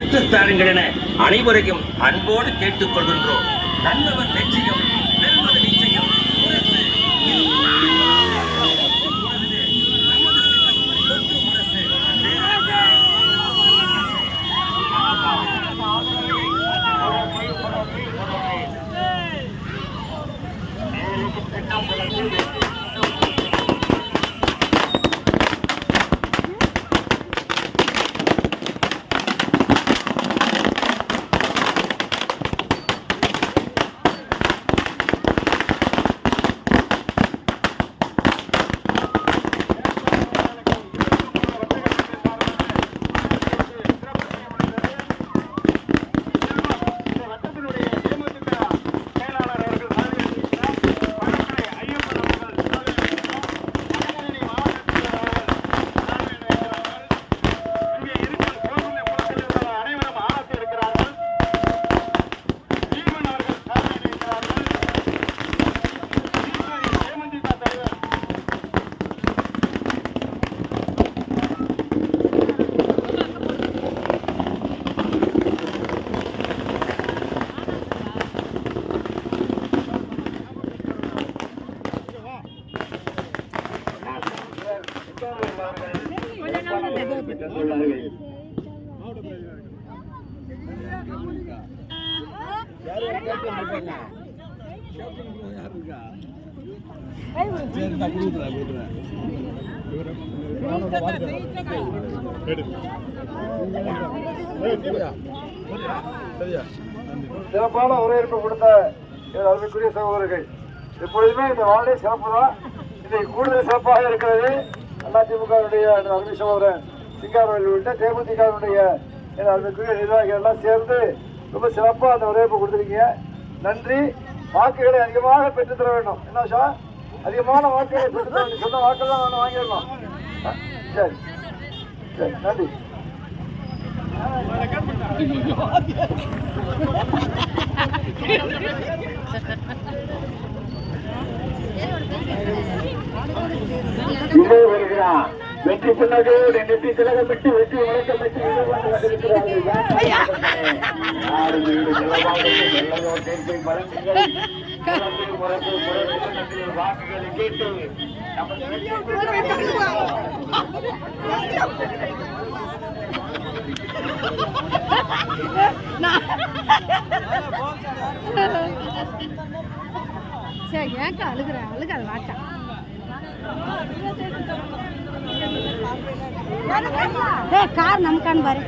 தாருங்கள் என அனைவரையும் அன்போடு கேட்டுக் கொள்கின்றோம். நல்லவர் லட்சியம் பெறுவது நிச்சயம். சிறப்பான வரவேற்பு கொடுத்த அருமைக்குரிய சகோதரர்கள், எப்பொழுதுமே இந்த வார்டே சிறப்பு தான். இன்றைக்கு கூடுதல் சிறப்பாக இருக்கிறது. அதிமுகவுடைய அருமை சகோதரன் சிங்காரவேல் உள்ளிட்ட தேமுதிகவுடைய அருமைக்குரிய நிர்வாகிகள் எல்லாம் சேர்ந்து ரொம்ப சிறப்பாக அந்த வரவேற்பு கொடுத்துருக்கீங்க. நன்றி. வாக்குகளை அதிகமாக பெற்றுத்தர வேண்டும். என்ன சார், அதிகமான வாக்குகளை பெற்றுத்தர வேண்டும். சொன்ன வாக்கெல்லாம் நான் வாங்கிடலாம். சரி சரி, நன்றி. வெற்றி புன்னகையோடு நெற்றி திலகமிட்டு வெற்றி வழக்கமிட்டு வாக்குகளை கேட்டு சரி, ஏக்கா அழுகுற வாட்டா கார் நமக்கான்னு பாரு.